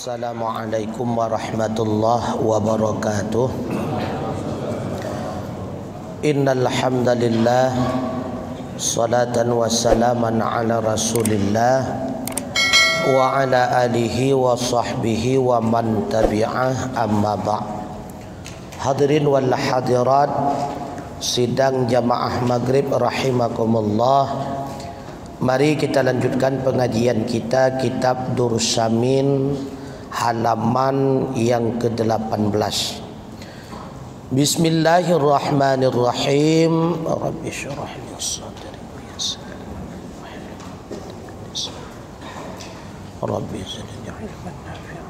Assalamualaikum warahmatullahi wabarakatuh. Innal hamdalillah salatan wassalaman ala Rasulillah wa ala alihi wa sahbihi wa man tabi'ah, amma ba'. Hadirin wal hadirat sidang jamaah maghrib rahimakumullah. Mari kita lanjutkan pengajian kita kitab Durrus Samin halaman yang ke-18. Bismillahirrahmanirrahim. Rabbi syrah li sadri wa yassir li Rabbi zidni ilman nafi'an.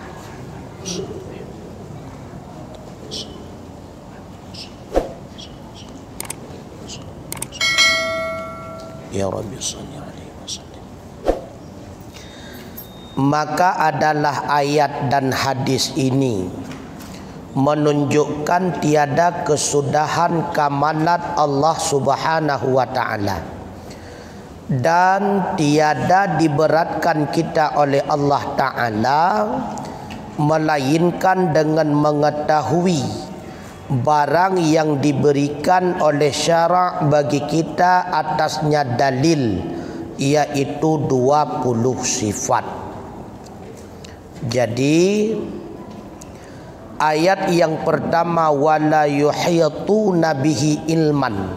Ya Rabbi salli alaihi wasallam. Maka adalah ayat dan hadis ini menunjukkan tiada kesudahan kamalat Allah Subhanahu wa ta'ala, dan tiada diberatkan kita oleh Allah ta'ala melainkan dengan mengetahui barang yang diberikan oleh syarak bagi kita atasnya dalil, yaitu 20 sifat. Jadi ayat yang pertama, wala yuhituna bihi ilman,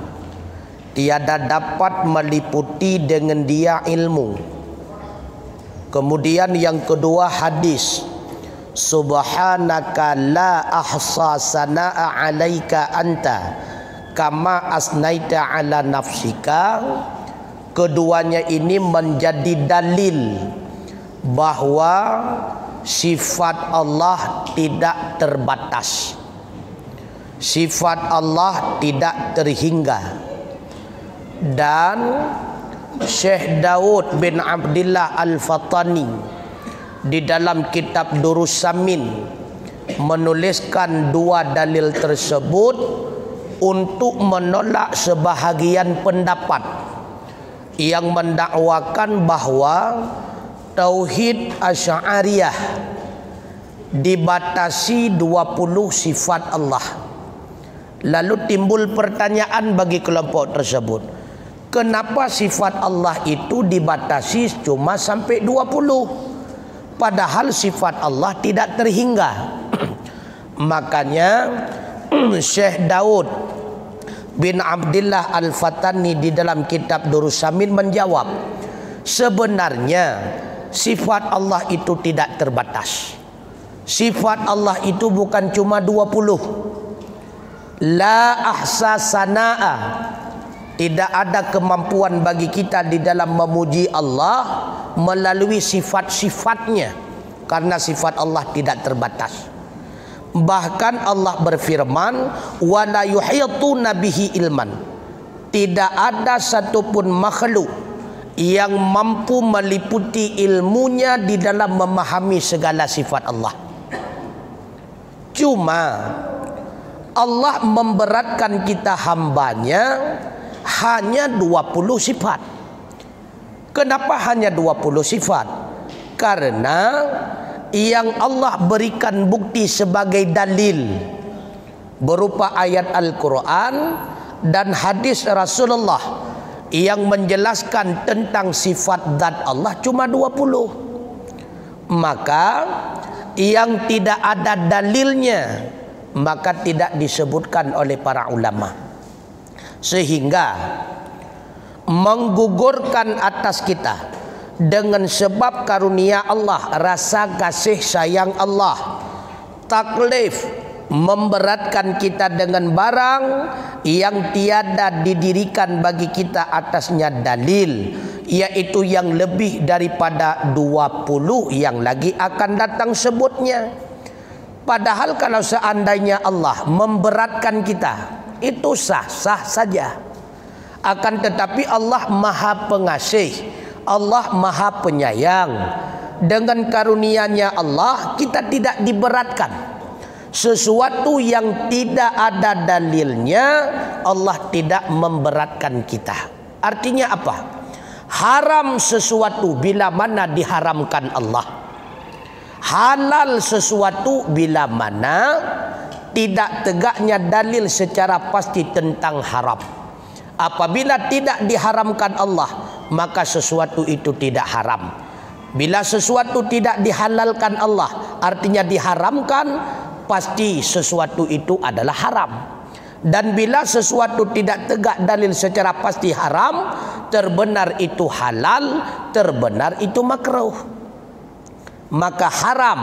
tiada dapat meliputi dengan dia ilmu. Kemudian yang kedua hadis, subhanaka la ahsa sana'a alaika anta kama asnaita ala nafsika. Keduanya ini menjadi dalil bahwa sifat Allah tidak terbatas, sifat Allah tidak terhingga. Dan Syekh Daud bin Abdillah Al-Fatani di dalam kitab Durrus Samin menuliskan dua dalil tersebut untuk menolak sebahagian pendapat yang mendakwakan bahwa tauhid Asy'ariyah dibatasi 20 sifat Allah. Lalu timbul pertanyaan bagi kelompok tersebut, kenapa sifat Allah itu dibatasi cuma sampai 20, padahal sifat Allah tidak terhingga? Makanya Syekh Daud bin Abdillah Al-Fatani di dalam kitab Durrus Samin menjawab, sebenarnya sifat Allah itu tidak terbatas. Sifat Allah itu bukan cuma 20. La ahsa sana'a, tidak ada kemampuan bagi kita di dalam memuji Allah melalui sifat-sifatnya, karena sifat Allah tidak terbatas. Bahkan Allah berfirman, wa la yuhituna bihi ilman, tidak ada satupun makhluk yang mampu meliputi ilmunya di dalam memahami segala sifat Allah. Cuma Allah memberatkan kita hambanya hanya 20 sifat. Kenapa hanya 20 sifat? Karena yang Allah berikan bukti sebagai dalil berupa ayat Al-Quran dan hadis Rasulullah yang menjelaskan tentang sifat zat Allah cuma 20. Maka yang tidak ada dalilnya maka tidak disebutkan oleh para ulama, sehingga menggugurkan atas kita dengan sebab karunia Allah, rasa kasih sayang Allah, taklif memberatkan kita dengan barang yang tiada didirikan bagi kita atasnya dalil, yaitu yang lebih daripada 20 yang lagi akan datang sebutnya. Padahal kalau seandainya Allah memberatkan kita, itu sah-sah saja. Akan tetapi Allah Maha Pengasih, Allah Maha Penyayang. Dengan karunia-Nya Allah kita tidak diberatkan. Sesuatu yang tidak ada dalilnya Allah tidak memberatkan kita. Artinya apa? Haram sesuatu bila mana diharamkan Allah. Halal sesuatu bila mana tidak tegaknya dalil secara pasti tentang haram. Apabila tidak diharamkan Allah, maka sesuatu itu tidak haram. Bila sesuatu tidak dihalalkan Allah, artinya diharamkan, pasti sesuatu itu adalah haram. Dan bila sesuatu tidak tegak dalil secara pasti haram, terbenar itu halal, terbenar itu makruh. Maka haram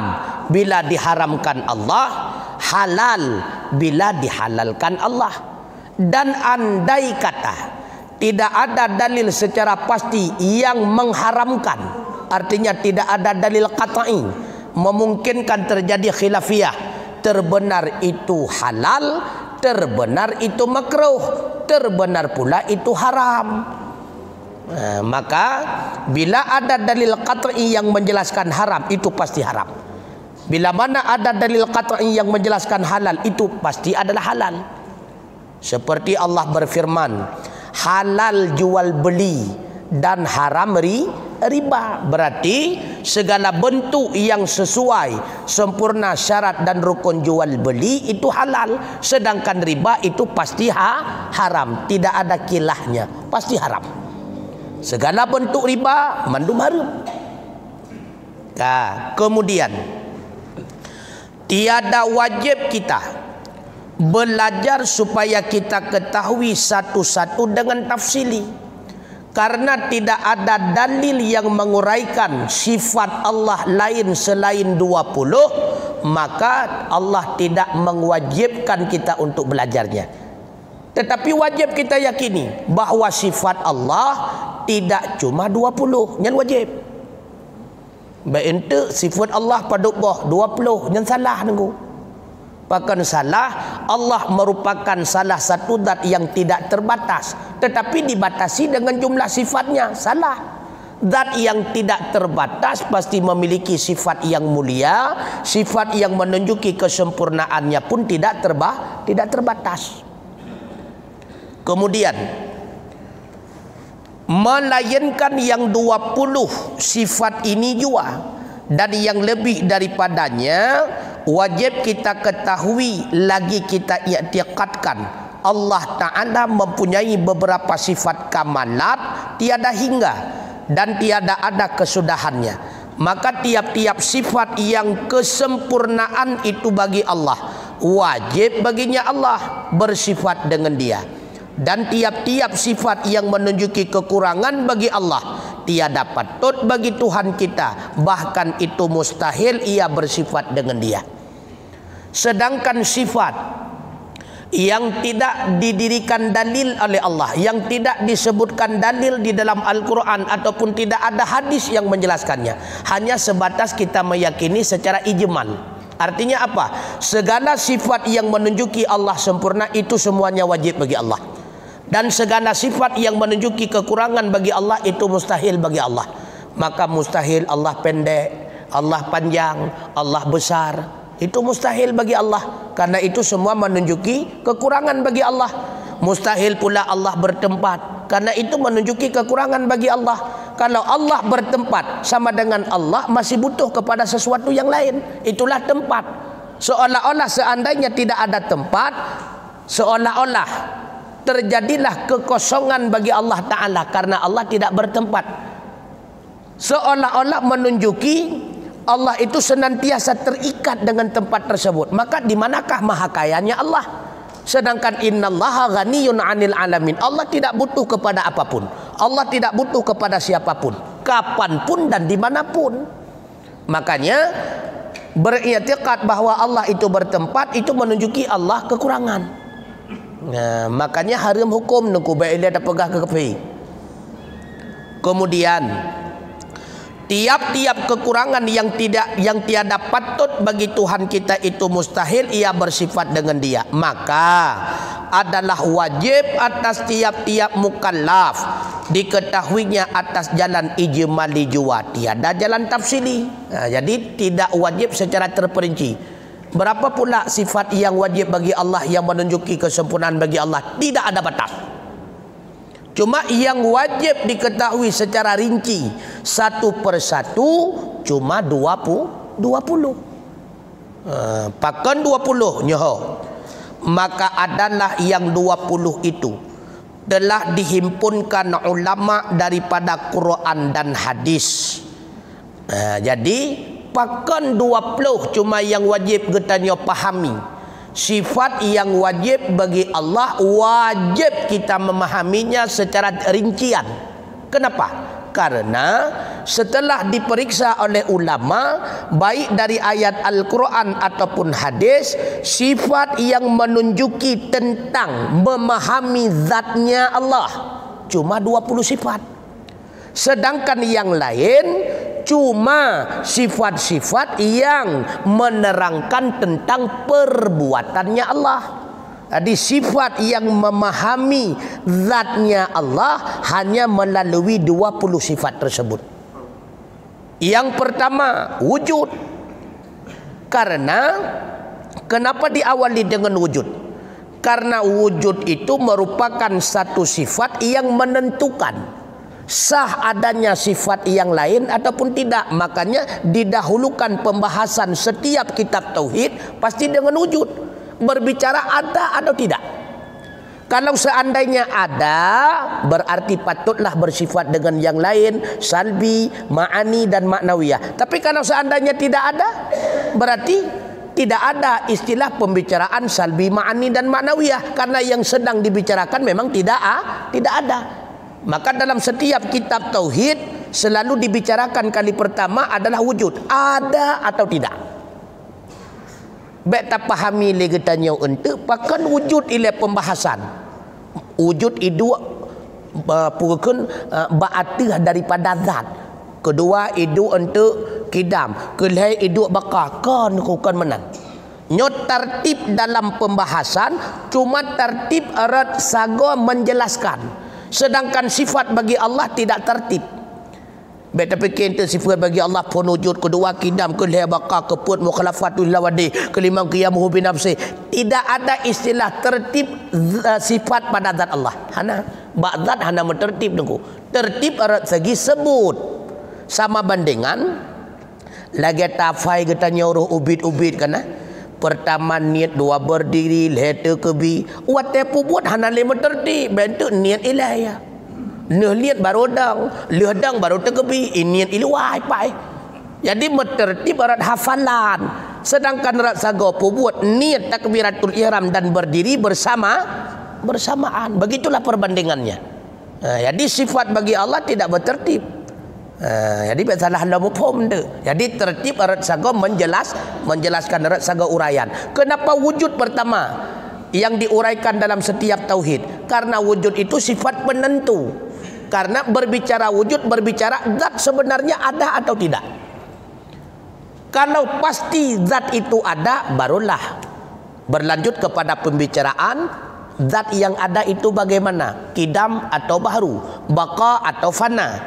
bila diharamkan Allah, halal bila dihalalkan Allah. Dan andai kata tidak ada dalil secara pasti yang mengharamkan, artinya tidak ada dalil qat'i memungkinkan terjadi khilafiyah, terbenar itu halal, terbenar itu makruh, terbenar pula itu haram. Maka bila ada dalil qat'i yang menjelaskan haram, itu pasti haram. Bila mana ada dalil qat'i yang menjelaskan halal, itu pasti adalah halal. Seperti Allah berfirman, halal jual beli dan haram riba. Berarti segala bentuk yang sesuai, sempurna syarat dan rukun jual beli itu halal. Sedangkan riba itu pasti haram. Tidak ada kilahnya, pasti haram. Segala bentuk riba mandum haram. Kemudian tiada wajib kita belajar supaya kita ketahui satu-satu dengan tafsili, karena tidak ada dalil yang menguraikan sifat Allah lain selain 20, maka Allah tidak mewajibkan kita untuk belajarnya. Tetapi wajib kita yakini bahwa sifat Allah tidak cuma 20, yang wajib. Baik ente sifat Allah pada 20, yang salah nunggu. Bahkan salah, Allah merupakan salah satu zat yang tidak terbatas, tetapi dibatasi dengan jumlah sifatnya. Salah. Zat yang tidak terbatas pasti memiliki sifat yang mulia, sifat yang menunjuki kesempurnaannya pun tidak terbatas. Kemudian melainkan yang 20 sifat ini juga, dan yang lebih daripadanya wajib kita ketahui lagi, kita i'tiqadkan Allah Ta'ala mempunyai beberapa sifat kamalat tiada hingga dan tiada ada kesudahannya. Maka tiap-tiap sifat yang kesempurnaan itu bagi Allah, wajib baginya Allah bersifat dengan dia. Dan tiap-tiap sifat yang menunjuki kekurangan bagi Allah, tiada patut bagi Tuhan kita, bahkan itu mustahil ia bersifat dengan dia. Sedangkan sifat yang tidak didirikan dalil oleh Allah, yang tidak disebutkan dalil di dalam Al-Quran ataupun tidak ada hadis yang menjelaskannya, hanya sebatas kita meyakini secara ijmal. Artinya apa? Segala sifat yang menunjuki Allah sempurna itu semuanya wajib bagi Allah. Dan segala sifat yang menunjuki kekurangan bagi Allah itu mustahil bagi Allah. Maka mustahil Allah pendek, Allah panjang, Allah besar, itu mustahil bagi Allah, karena itu semua menunjuki kekurangan bagi Allah. Mustahil pula Allah bertempat, karena itu menunjuki kekurangan bagi Allah. Kalau Allah bertempat, sama dengan Allah masih butuh kepada sesuatu yang lain. Itulah tempat. Seolah-olah seandainya tidak ada tempat, seolah-olah terjadilah kekosongan bagi Allah Ta'ala karena Allah tidak bertempat. Seolah-olah menunjuki Allah itu senantiasa terikat dengan tempat tersebut. Maka di manakah maha kayanya Allah? Sedangkan innallaha ghaniyun 'anil alamin. Allah tidak butuh kepada apapun. Allah tidak butuh kepada siapapun, kapanpun dan dimanapun. Makanya beriktikad bahwa Allah itu bertempat itu menunjuki Allah kekurangan. Nah, makanya haram hukum nunggu baik dia ada pegah ke kepi. Kemudian tiap-tiap kekurangan yang tiada patut bagi Tuhan kita itu mustahil ia bersifat dengan dia. Maka adalah wajib atas tiap-tiap mukallaf diketahuinya atas jalan ijmali jua, tiada jalan tafsili. Nah, jadi tidak wajib secara terperinci. Berapa pula sifat yang wajib bagi Allah yang menunjuki kesempurnaan bagi Allah, tidak ada batas. Cuma yang wajib diketahui secara rinci satu persatu cuma 20 Pakan 20 nyoho. Maka adalah yang 20 itu telah dihimpunkan ulama daripada Quran dan hadis. Jadi pakan 20 cuma yang wajib kita pahami. Sifat yang wajib bagi Allah, wajib kita memahaminya secara rincian. Kenapa? Karena setelah diperiksa oleh ulama, baik dari ayat Al-Quran ataupun hadis, sifat yang menunjuki tentang memahami zatnya Allah cuma 20 sifat. Sedangkan yang lain cuma sifat-sifat yang menerangkan tentang perbuatannya Allah. Jadi sifat yang memahami zatnya Allah hanya melalui 20 sifat tersebut. Yang pertama, wujud. Karena kenapa diawali dengan wujud? Karena wujud itu merupakan satu sifat yang menentukan sah adanya sifat yang lain ataupun tidak. Makanya didahulukan pembahasan setiap kitab tauhid pasti dengan wujud. Berbicara ada atau tidak. Kalau seandainya ada, berarti patutlah bersifat dengan yang lain, salbi, ma'ani dan maknawiyah. Tapi kalau seandainya tidak ada, berarti tidak ada istilah pembicaraan salbi, ma'ani dan maknawiyah, karena yang sedang dibicarakan memang tidak ada. Maka dalam setiap kitab tauhid selalu dibicarakan kali pertama adalah wujud, ada atau tidak. Baik tak pahami lagi tanya untuk pakan wujud ile pembahasan. Wujud itu bukan ba'atih daripada zat. Kedua itu untuk kidam. Kelihai itu bakal kan menang. Nyot tertib dalam pembahasan cuma tertib erat sago menjelaskan. Sedangkan sifat bagi Allah tidak tertib. Baik tapi kita sifat bagi Allah pun wujud. Kedua kidam, kelihai bakal, keput, mukhalafatul lawadi, kelima qiyamuhu binafsi. Tidak ada istilah tertib sifat pada zat Allah. Hana ba'zat hana mentertib nunggu. Tertib erat segi sebut. Sama bandingan lagi tafai kita nyuruh ubid-ubid kana. Pertama niat, dua berdiri, lehter kebi. Wate pubut hana lima tertib. Bentuk niat ilahiyah. Lihat baru dang baru terkebi. Niat iluai pai. Jadi tertib erat hafalan. Sedangkan erat sago pubut niat takbiratul ihram dan berdiri bersamaan. Begitulah perbandingannya. Jadi sifat bagi Allah tidak bertertib. Jadi salah anda mufhum tu. Jadi tertib erat sago menjelaskan erat sago uraian. Kenapa wujud pertama yang diuraikan dalam setiap tauhid? Karena wujud itu sifat penentu. Karena berbicara wujud, berbicara zat sebenarnya ada atau tidak. Kalau pasti zat itu ada, barulah berlanjut kepada pembicaraan zat yang ada itu bagaimana, kidam atau baru, baqa atau fana.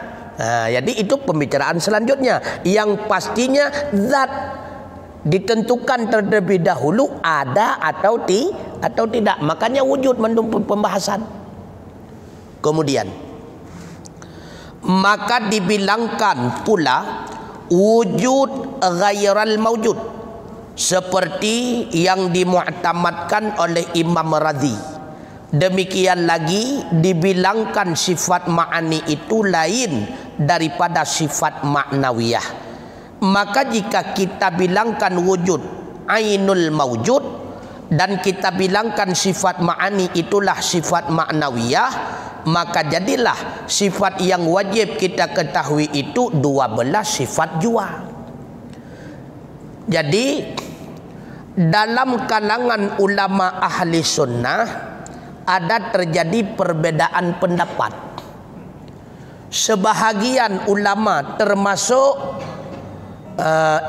Jadi itu pembicaraan selanjutnya. Yang pastinya zat ditentukan terlebih dahulu ada atau tidak. Makanya wujud mendukung pembahasan. Kemudian maka dibilangkan pula wujud ghairal mawjud seperti yang dimu'tamadkan oleh Imam Radhi. Demikian lagi dibilangkan sifat ma'ani itu lain daripada sifat maknawiyah. Maka jika kita bilangkan wujud ainul mawjud dan kita bilangkan sifat ma'ani itulah sifat maknawiyah, maka jadilah sifat yang wajib kita ketahui itu 12 sifat jua. Jadi dalam kalangan ulama ahli sunnah ada terjadi perbedaan pendapat. Sebahagian ulama termasuk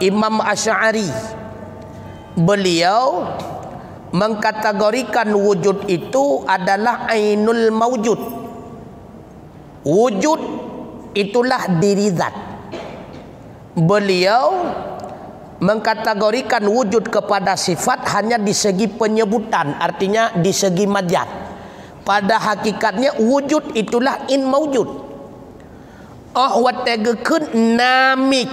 Imam Asy'ari, beliau mengkategorikan wujud itu adalah ainul mawjud. Wujud itulah diri zat. Beliau mengkategorikan wujud kepada sifat hanya di segi penyebutan, artinya di segi majaz. Pada hakikatnya wujud itulah in mawjud. Wategekun namik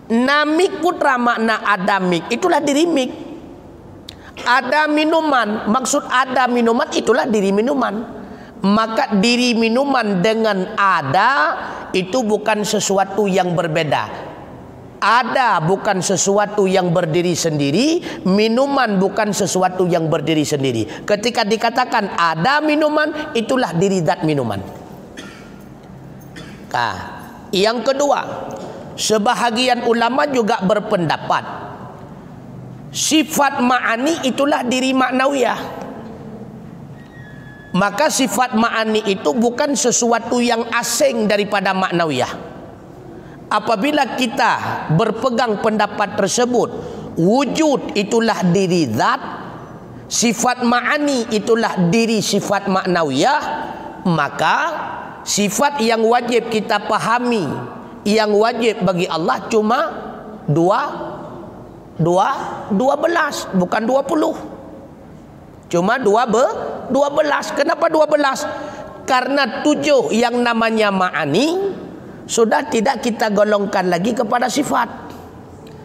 Namik putra makna adamik, itulah diri mik. Ada minuman, maksud ada minuman itulah diri minuman. Maka diri minuman dengan ada itu bukan sesuatu yang berbeda. Ada bukan sesuatu yang berdiri sendiri, minuman bukan sesuatu yang berdiri sendiri. Ketika dikatakan ada minuman, itulah diri zat minuman. Nah, yang kedua, sebahagian ulama juga berpendapat sifat ma'ani itulah diri maknawiyah. Maka sifat ma'ani itu bukan sesuatu yang asing daripada maknawiyah. Apabila kita berpegang pendapat tersebut, wujud itulah diri zat, sifat ma'ani itulah diri sifat maknawiyah, maka sifat yang wajib kita pahami, yang wajib bagi Allah cuma 12, bukan 20. Cuma 12. Kenapa 12? Karena 7 yang namanya ma'ani sudah tidak kita golongkan lagi kepada sifat.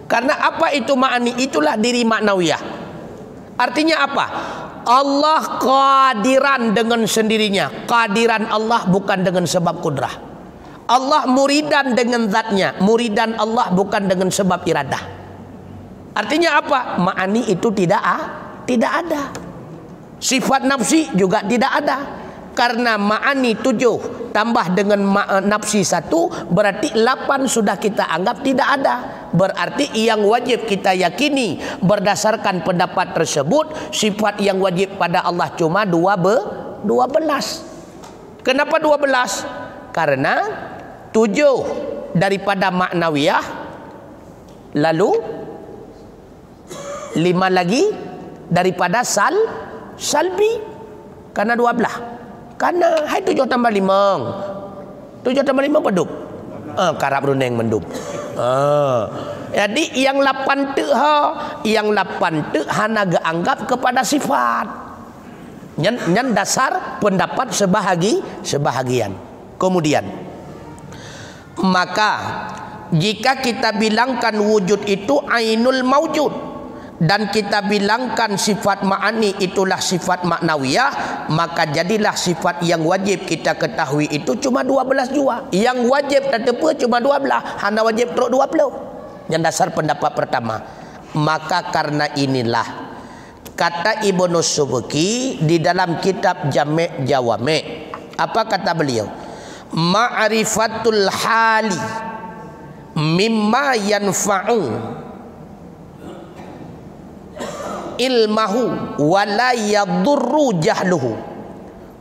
Karena apa itu ma'ani? Itulah diri maknawiyah. Artinya apa? Allah qadiran dengan sendirinya. Qadiran Allah bukan dengan sebab kudrah. Allah muridan dengan zatnya. Muridan Allah bukan dengan sebab iradah. Artinya apa? Ma'ani itu tidak ada. Sifat nafsi juga tidak ada. Karena ma'ani 7 tambah dengan nafsi 1 berarti 8 sudah kita anggap tidak ada. Berarti yang wajib kita yakini berdasarkan pendapat tersebut, sifat yang wajib pada Allah cuma 12. Kenapa 12? Karena 7 daripada maknawiyah, lalu 5 lagi daripada salbi. Karena 12. Karena hai 7 tambah 5. 7 tambah 5 peduk. Karab runeng mendum. Jadi yang 8 tu hana geanggap kepada sifat. Yang dasar pendapat sebahagian. Kemudian maka jika kita bilangkan wujud itu ainul maujud dan kita bilangkan sifat ma'ani itulah sifat maknawiyah, maka jadilah sifat yang wajib kita ketahui itu cuma 12 jua. Yang wajib tetepa cuma 12, hanya wajib teruk 20. Yang dasar pendapat pertama. Maka karena inilah kata Ibnu Subki di dalam kitab Jami' Jawami', apa kata beliau? Ma'rifatul hali mimma yanfa'u ilmahu wa la yadurru jahluhu.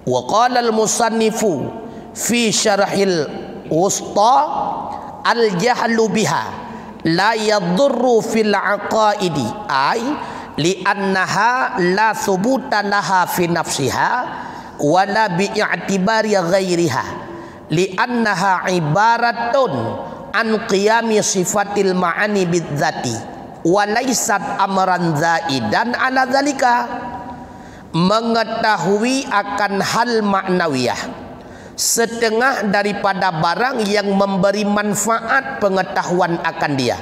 Wa qala al-musannifu fi syarhil wusta al-jahlu biha la yadurru fil aqaidi ay li annaha la thubuta laha fi nafsiha wa la bi i'tibari ghairiha li annaha ibaratun an qiyami sifatil ma'ani bidzati walaisat amran zaidan ala zalika. Mengetahui akan hal maknawiyah setengah daripada barang yang memberi manfaat pengetahuan akan dia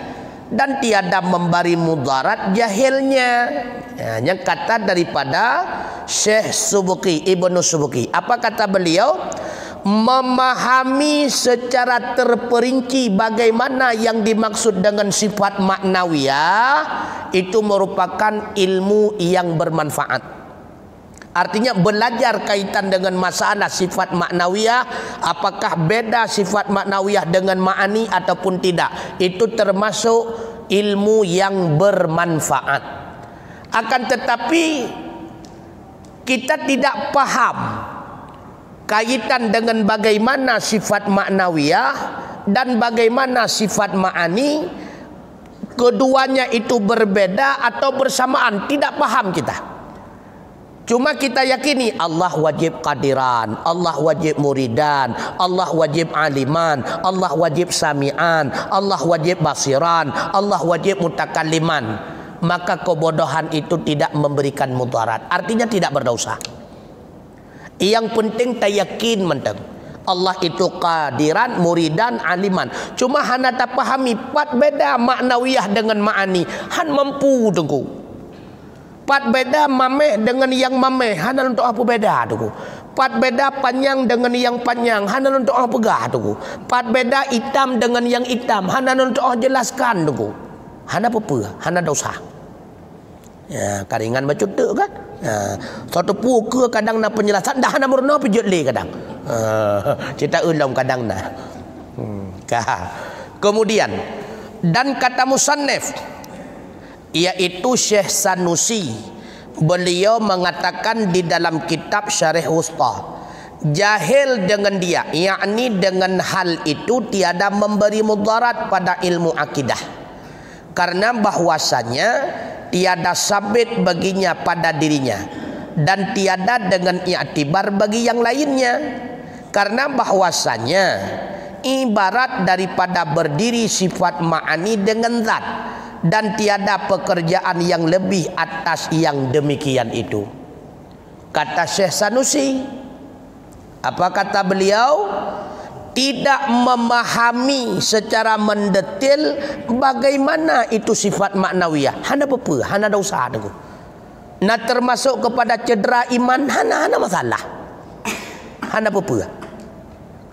dan tiada memberi mudarat jahilnya. Yang kata daripada Syekh Subki, Ibnu Subki, apa kata beliau? Memahami secara terperinci bagaimana yang dimaksud dengan sifat maknawiyah itu merupakan ilmu yang bermanfaat. Artinya belajar kaitan dengan masalah sifat maknawiyah, apakah beda sifat maknawiyah dengan ma'ani ataupun tidak, itu termasuk ilmu yang bermanfaat. Akan tetapi kita tidak paham kaitan dengan bagaimana sifat maknawiyah dan bagaimana sifat ma'ani, keduanya itu berbeda atau bersamaan, tidak paham kita. Cuma kita yakini Allah wajib qadiran, Allah wajib muridan, Allah wajib aliman, Allah wajib sami'an, Allah wajib basiran, Allah wajib mutakalliman. Maka kebodohan itu tidak memberikan mudarat, artinya tidak berdosa. Yang penting tak yakin menteng Allah itu qadiran, muridan, aliman. Cuma hana tak pahami pat beda maknawiyah dengan ma'ani. Han mampu tengku. Pat beda mameh dengan yang mameh. Hana untuk apa beda tengku. Pat beda panjang dengan yang panjang. Hana untuk apa pegah tengku. Pat beda hitam dengan yang hitam. Hana untuk apa jelaskan tengku. Hana apa? Hana dosa. Ya, karingan macam tu kan. Satu puka kadang nak penjelasan dah nak murna pijut le kadang. Cerita ulang kadang nah. Kemudian dan kata musannif iaitu Syekh Sanusi, beliau mengatakan di dalam kitab Syarih Wusta, jahil dengan dia, yakni dengan hal itu tiada memberi mudarat pada ilmu akidah, karena bahwasanya tiada sabit baginya pada dirinya dan tiada dengan i'tibar bagi yang lainnya, karena bahwasanya ibarat daripada berdiri sifat ma'ani dengan zat dan tiada pekerjaan yang lebih atas yang demikian itu. Kata Syekh Sanusi, apa kata beliau? Tidak memahami secara mendetil bagaimana itu sifat maknawiyah. Hana apa? Hana dosa tu. Nah termasuk kepada cedera iman, hana masalah. Hana apa?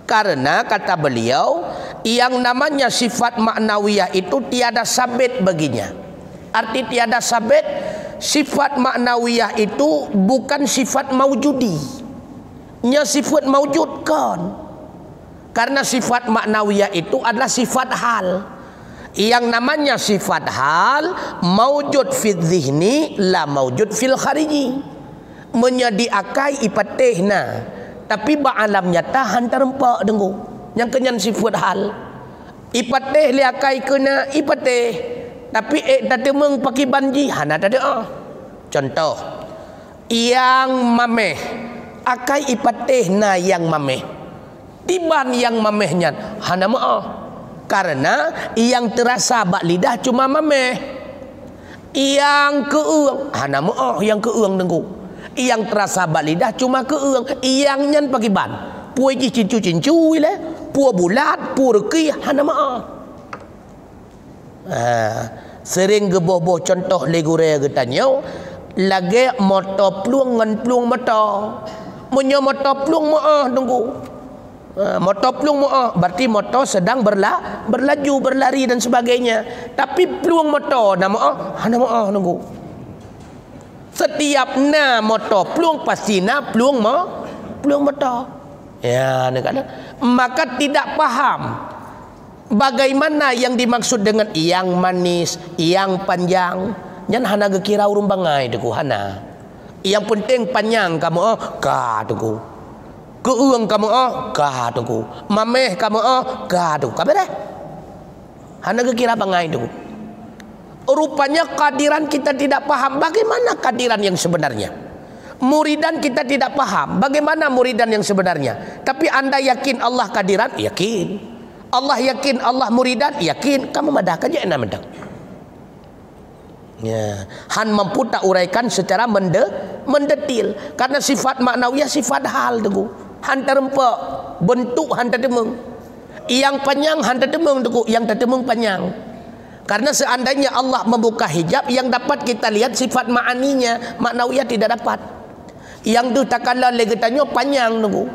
Karena kata beliau, yang namanya sifat maknawiyah itu tiada sabit baginya. Arti tiada sabit, sifat maknawiyah itu bukan sifat maujudi. Nya sifat maujudkan. Karena sifat maknawiyah itu adalah sifat hal. Yang namanya sifat hal maujud fil zihni la maujud fil khariji. Menjadi akai ipatehna, tapi ba'alam nyata hantar empak dengu. Yang kenyan sifat hal. Ipateh li akai kena ipateh. Tapi tadi meng pakai banji hana tadi Contoh, yang mameh akai ipatehna yang mameh. Tiban yang mamehnya hana maaf, karena yang terasa bak lidah cuma mameh. Yang keung hana maaf, yang keung dengku. Yang terasa bak lidah cuma keung. Yang nyan pakai ban. Puai cincu-cincu le, puai bulat, puai reki hana maaf. Sering geboh-boh contoh legure getanya lagi motor pluang ngan pluang motor. Munyo motor pluang maaf dengku. Motor peluang berarti motor sedang berlaju, berlari dan sebagainya. Tapi peluang motor nama nunggu. Setiap na motor peluang pasti na peluang motor. Ya, maka tidak paham bagaimana yang dimaksud dengan yang manis, yang panjang. Jangan hana gekira urung bangai deku hana. Yang penting panjang kamu ka deku. Keung kamu kah tu, mameh kamu kah tu, kabe deh. Hana kira bangai tu. Rupanya kadiran kita tidak paham. Bagaimana kadiran yang sebenarnya? Muridan kita tidak paham. Bagaimana muridan yang sebenarnya? Tapi anda yakin Allah kadiran? Yakin. Allah yakin Allah muridan? Yakin. Kamu madah kaja enak madah. Ya, han mampu tak uraikan secara mendetil. Karena sifat maknawiyah sifat hal tu. Hantar empak bentuk hantar demeng. Yang panjang hantar demeng tu, yang tertemeng panjang. Karena seandainya Allah membuka hijab, yang dapat kita lihat sifat ma'aninya, maknawiyah tidak dapat. Yang tu takala legetannya panjang tu.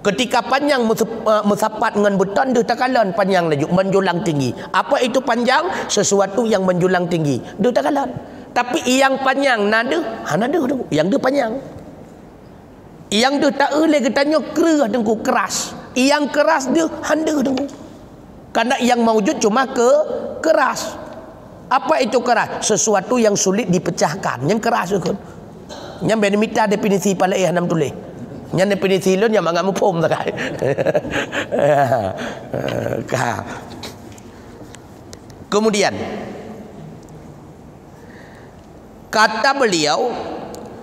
Ketika panjang musapat dengan beton tu takala panjang laju menjulang tinggi. Apa itu panjang? Sesuatu yang menjulang tinggi. Tu takala. Tapi yang panjang nada, nada tu. Yang tu panjang. Yang tu tak boleh katanya dengku keras. Yang keras dia handa dengku. Karena yang mawujud cuma keras. Apa itu keras? Sesuatu yang sulit dipecahkan. Yang keras tu kan. Yang benimita definisi pala enam tulis. Yang definisi lun yang mangamu pom tak kai. Kemudian kata beliau,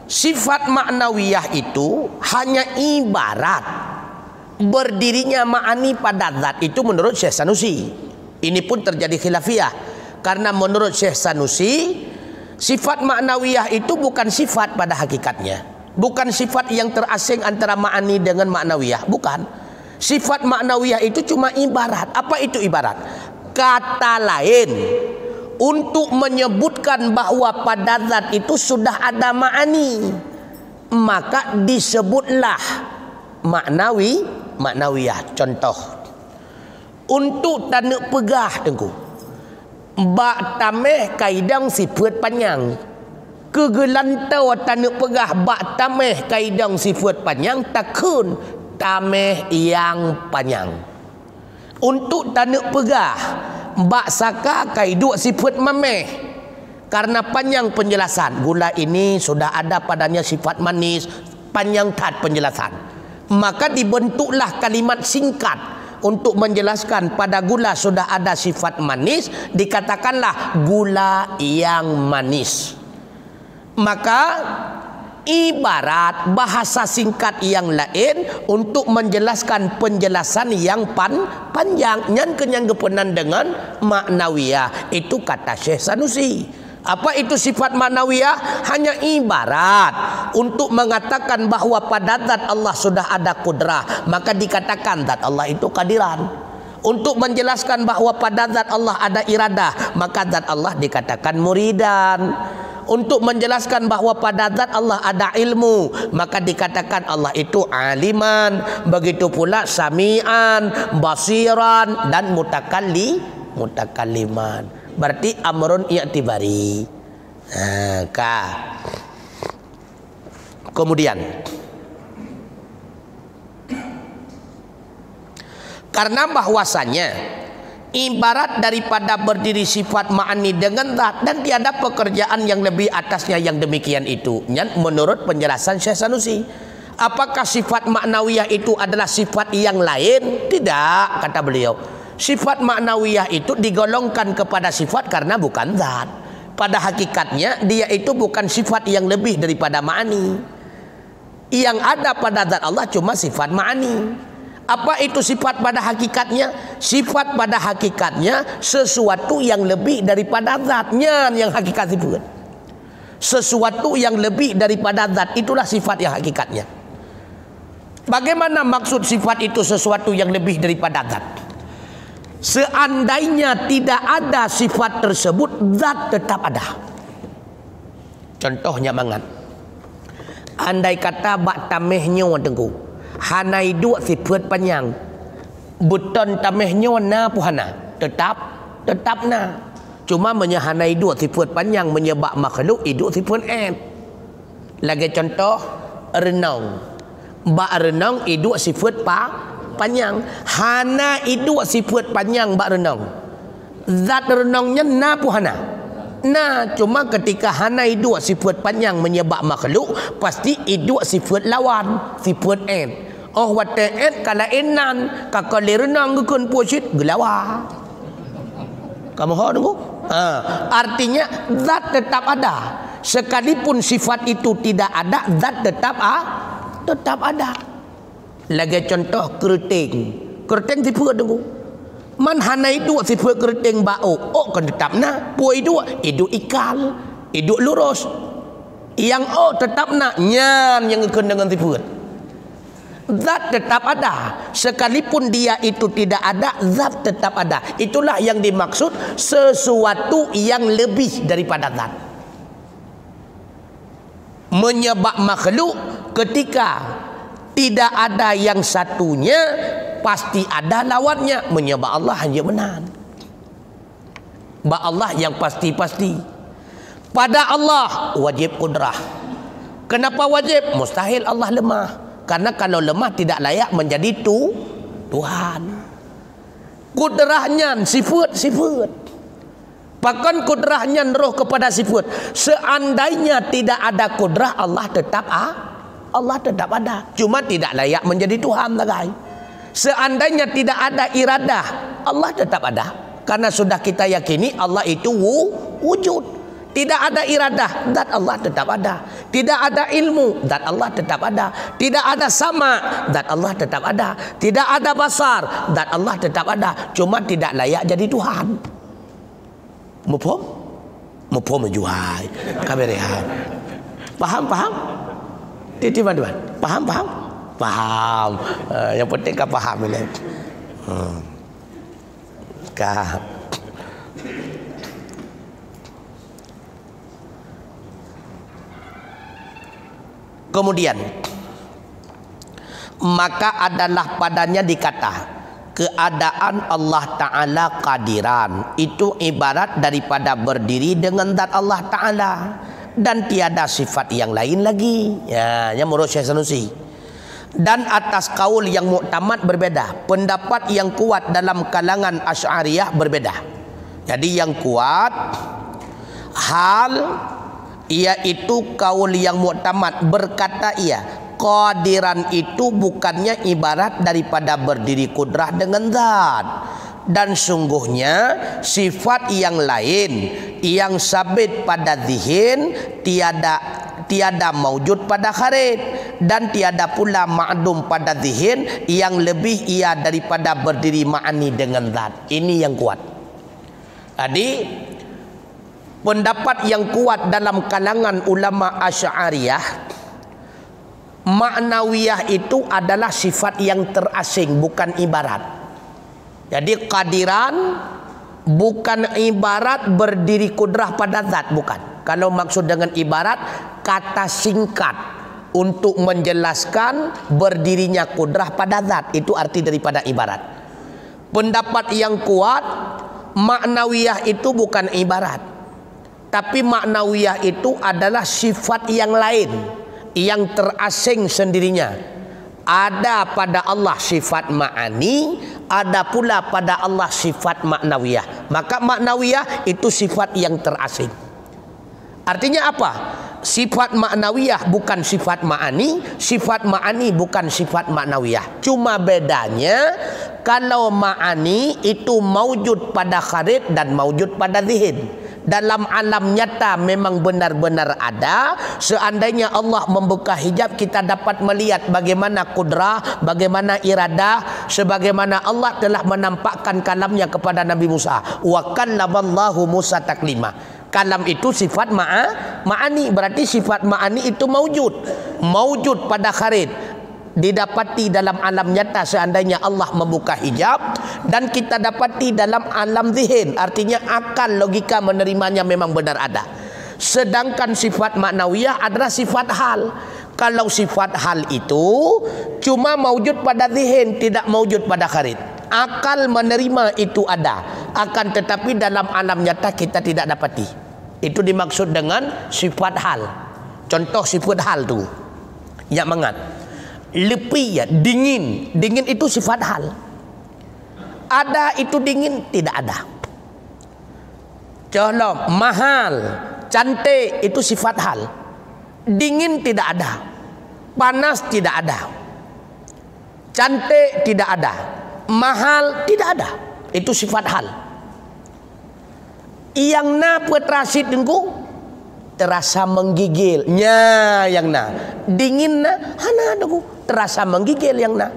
sifat maknawiyah itu hanya ibarat berdirinya ma'ani pada zat. Itu menurut Syekh Sanusi. Ini pun terjadi khilafiyah. Karena menurut Syekh Sanusi, sifat maknawiyah itu bukan sifat pada hakikatnya. Bukan sifat yang terasing antara ma'ani dengan maknawiyah. Bukan. Sifat maknawiyah itu cuma ibarat. Apa itu ibarat? Kata lain untuk menyebutkan bahwa pada zat itu sudah ada ma'ani, maka disebutlah maknawiyah. Contoh, untuk tanuk pegah tengku, bak tameh kaidang sifat panjang. Kegelantau tanuk pegah bak tameh kaidang sifat panjang, takun tameh yang panjang. Untuk tanuk pegah bak saka kaiduk sifat mameh, karena panjang penjelasan. Gula ini sudah ada padanya sifat manis, panjang tat penjelasan, maka dibentuklah kalimat singkat untuk menjelaskan pada gula sudah ada sifat manis, dikatakanlah gula yang manis. Maka ibarat bahasa singkat yang lain untuk menjelaskan penjelasan yang panjang. Yang kenyang kepenan dengan maknawiyah itu kata Syekh Sanusi. Apa itu sifat maknawiyah? Hanya ibarat untuk mengatakan bahwa pada zat Allah sudah ada kudrah, maka dikatakan zat Allah itu kadiran. Untuk menjelaskan bahwa pada zat Allah ada iradah, maka zat Allah dikatakan muridan. Untuk menjelaskan bahwa pada zat Allah ada ilmu, maka dikatakan Allah itu aliman. Begitu pula sami'an, basiran, dan mutakalliman. Berarti amrun i'tibari. Kemudian, karena bahwasanya ibarat daripada berdiri sifat ma'ani dengan zat, dan tiada pekerjaan yang lebih atasnya yang demikian itu. Menurut penjelasan Syekh Sanusi, apakah sifat maknawiyah itu adalah sifat yang lain? Tidak, kata beliau. Sifat maknawiyah itu digolongkan kepada sifat karena bukan zat. Pada hakikatnya dia itu bukan sifat yang lebih daripada ma'ani. Yang ada pada zat Allah cuma sifat ma'ani. Apa itu sifat pada hakikatnya? Sifat pada hakikatnya sesuatu yang lebih daripada zatnya, yang hakikat sifat. Sesuatu yang lebih daripada zat, itulah sifat yang hakikatnya. Bagaimana maksud sifat itu sesuatu yang lebih daripada zat? Seandainya tidak ada sifat tersebut, zat tetap ada. Contohnya mangat. Andai kata bak tamehnya tengku, hanai dua sifat panjang, buton tamehnya na puhana, tetap na. Cuma menyahanai dua sifat panjang menyebab makhluk hidup sifat Lagi contoh renang, bak renang hidup sifat panjang, hana hidup sifat panjang bak renang. Zat renangnya na puhana. Nah, cuma ketika hana hidup sifat panjang menyebab makhluk, pasti hidup sifat lawan, sifat Oh wate kala enan kakali renang gukun pusit gelawa. Kamu tahu tunggu? Artinya zat tetap ada. Sekalipun sifat itu tidak ada, zat tetap ada. Lagi contoh kerteng sifat tunggu. Man hana itu sifat kerteng bau, kan tetap na. Puai itu ikal, itu lurus. Yang tetap na nyan yang dengan sifat. Zat tetap ada. Sekalipun dia itu tidak ada, zat tetap ada. Itulah yang dimaksud sesuatu yang lebih daripada zat. Menyebab makhluk ketika tidak ada yang satunya, pasti ada lawannya. Menyebab Allah hanya benar. Ba Allah yang pasti-pasti. Pada Allah wajib kudrah. Kenapa wajib? Mustahil Allah lemah. Karena kalau lemah tidak layak menjadi Tuhan. Kudrahnya sifat. Bahkan kudrahnya roh kepada sifat. Seandainya tidak ada kudrah, Allah tetap ada. Cuma tidak layak menjadi Tuhan lagi. Seandainya tidak ada iradah, Allah tetap ada. Karena sudah kita yakini Allah itu wujud. Tidak ada iradah, zat Allah tetap ada. Tidak ada ilmu, zat Allah tetap ada. Tidak ada sama, zat Allah tetap ada. Tidak ada basar, zat Allah tetap ada. Cuma tidak layak jadi Tuhan. Mufhum menjual. Kaberehan. Paham? Tuan-tuan. Paham? Paham. Yang penting kau paham ini. Kah. Kemudian maka adalah padanya dikata keadaan Allah Ta'ala qadiran, itu ibarat daripada berdiri dengan zat Allah Ta'ala dan tiada sifat yang lain lagi. Ya, yang menurut Syekh Sanusi. Dan atas kaul yang muktamad berbeda, pendapat yang kuat dalam kalangan Asy'ariyah berbeda. Jadi yang kuat hal iaitu kaul yang muktamad berkata qadiran itu bukannya ibarat daripada berdiri kudrah dengan zat, dan sungguhnya sifat yang lain yang sabit pada zihin tiada maujud pada kharid, dan tiada pula ma'dum pada zihin yang lebih ia daripada berdiri ma'ani dengan zat. Ini yang kuat. Jadi pendapat yang kuat dalam kalangan ulama Asy'ariyah, ma'nawiyah itu adalah sifat yang terasing, bukan ibarat. Jadi qadiran bukan ibarat berdiri kudrah pada zat, bukan. Kalau maksud dengan ibarat, kata singkat untuk menjelaskan berdirinya kudrah pada zat, itu arti daripada ibarat. Pendapat yang kuat, ma'nawiyah itu bukan ibarat, tapi ma'nawiyah itu adalah sifat yang lain yang terasing sendirinya. Ada pada Allah sifat ma'ani, ada pula pada Allah sifat ma'nawiyah. Maka ma'nawiyah itu sifat yang terasing. Artinya apa? Sifat ma'nawiyah bukan sifat ma'ani, sifat ma'ani bukan sifat ma'nawiyah. Cuma bedanya kalau ma'ani itu maujud pada kharid dan maujud pada zihin. Dalam alam nyata memang benar-benar ada. Seandainya Allah membuka hijab, kita dapat melihat bagaimana kudrah, bagaimana iradah, sebagaimana Allah telah menampakkan kalamnya kepada Nabi Musa. Wa kallamallahu Musa taklima. Kalam itu sifat ma'ani, berarti sifat ma'ani itu maujud pada kharid, didapati dalam alam nyata seandainya Allah membuka hijab, dan kita dapati dalam alam zihin, artinya akal logika menerimanya memang benar ada. Sedangkan sifat maknawiyah adalah sifat hal. Kalau sifat hal itu cuma maujud pada zihin, tidak maujud pada kharid. Akal menerima itu ada, akan tetapi dalam alam nyata kita tidak dapati. Itu dimaksud dengan sifat hal. Contoh sifat hal tu yang mengat lepi, ya, dingin. Dingin itu sifat hal. Ada itu dingin, tidak ada. Contoh mahal, cantik itu sifat hal. Dingin tidak ada, panas tidak ada, cantik tidak ada, mahal tidak ada. Itu sifat hal. Yang na putrasit tengku terasa menggigil, nya yang na dingin na hana tengku terasa menggigil yang na.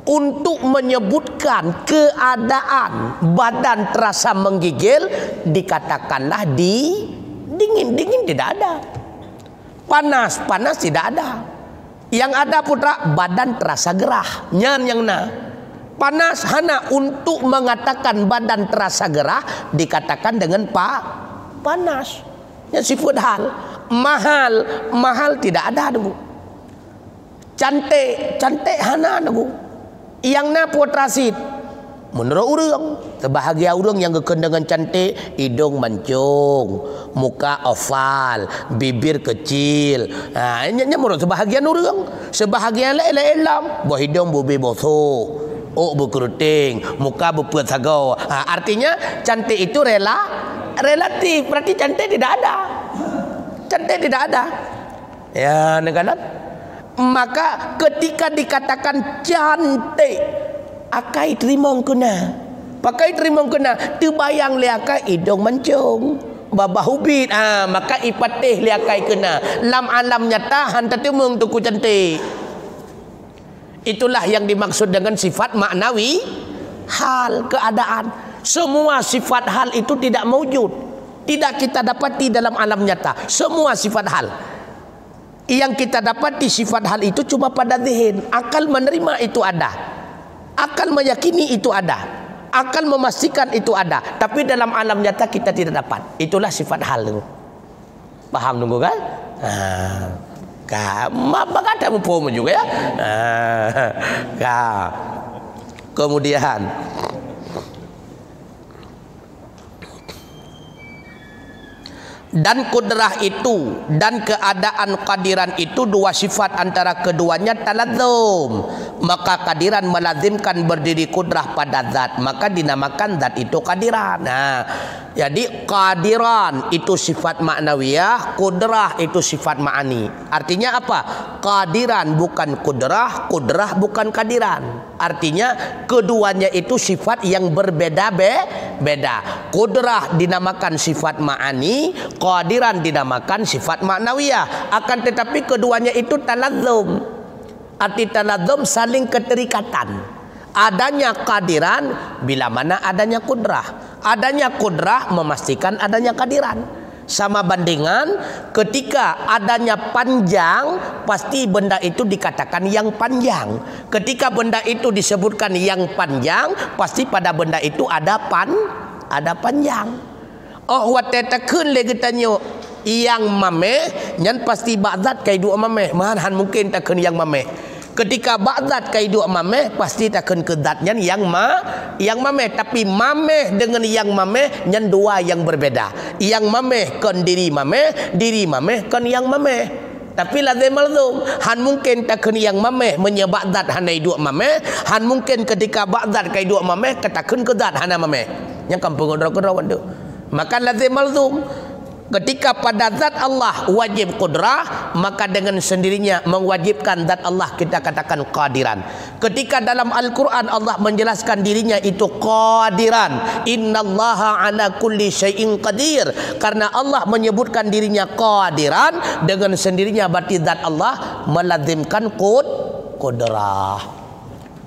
Untuk menyebutkan keadaan badan terasa menggigil, dikatakanlah dingin. Dingin tidak ada. Panas tidak ada. Yang ada putra badan terasa gerah, nyan yang na. Panas hana, untuk mengatakan badan terasa gerah dikatakan dengan panas. Yang sifat hal. Mahal tidak ada dulu. Cantik hana dulu. Yang na putrasit menurut urang, sebahagia urang yang kekendangan cantik, hidung mancung, muka oval, bibir kecil. Ini menurut sebahagian urang. Sebahagian lain buah hidung bubi bosok, berkeruting, muka berpuat sagau. Artinya cantik itu relatif. Berarti cantik tidak ada. Cantik tidak ada. Ya, negara. Maka ketika dikatakan cantik, akai terima kena. Pakai terima kena. Terbayang liakai hidung mancung, babah hubit. Maka ipatih liakai kena. Lam alam nyata hantar temung tuku cantik. Itulah yang dimaksud dengan sifat maknawi, hal, keadaan. Semua sifat hal itu tidak maujud, tidak kita dapati dalam alam nyata. Semua sifat hal. Yang kita dapat di sifat hal itu cuma pada zihin. Akal menerima itu ada, akal meyakini itu ada, akal memastikan itu ada, tapi dalam alam nyata kita tidak dapat. Itulah sifat hal itu. Paham nunggu kan? Apa kata mu juga ya? Kemudian dan kudrah itu dan keadaan kadiran itu dua sifat, antara keduanya taladzum, maka kadiran melazimkan berdiri kudrah pada zat, maka dinamakan zat itu kadiran. Nah, jadi kadiran itu sifat maknawiyah, kudrah itu sifat ma'ani. Artinya apa? Kadiran bukan kudrah, kudrah bukan kadiran. Artinya keduanya itu sifat yang berbeda-beda. Kudrah dinamakan sifat ma'ani, kadiran dinamakan sifat maknawiyah. Akan tetapi keduanya itu taladzum. Arti taladzum saling keterikatan. Adanya kadiran bila mana adanya kudrah. Adanya kudrah memastikan adanya kadiran. Sama bandingan ketika adanya panjang, pasti benda itu dikatakan yang panjang. Ketika benda itu disebutkan yang panjang, pasti pada benda itu ada panjang. Oh, watetakun lagi tanya yang mameh, nyan pasti ba'zat kai dua mameh. Mahan mungkin takun yang mameh. Ketika ba'zat kai dua mameh, pasti takun ke zat nyan yang mameh. Tapi mameh dengan yang mameh nyan dua yang berbeda. Yang mameh kan diri mameh kan yang mameh. Tapi lazim malzum, han mungkin takun yang mameh menyebab zat hanai dua mameh, han mungkin ketika ba'zat kai dua mameh ketakun ke zat hana mameh. Yang kampung kodra-kodra tu. Maka lazim malzum, ketika pada zat Allah wajib kudrah, maka dengan sendirinya mewajibkan zat Allah kita katakan qadiran. Ketika dalam Al-Quran Allah menjelaskan dirinya itu qadiran, innallaha ala kulli syai'in qadir. Karena Allah menyebutkan dirinya qadiran, dengan sendirinya berarti zat Allah melazimkan kudrah.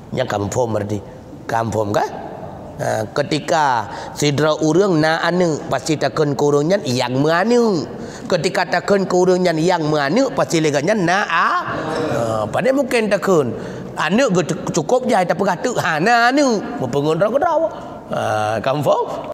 Yang kampung berarti kampung kan? Ketika sidra urang na anu, pasti takun kurungnya yang manu. Ketika takun kurungnya yang manu, pasti leganya na pada mungkin takun anu cukup je tapi kata na anu mempengun raga kampung.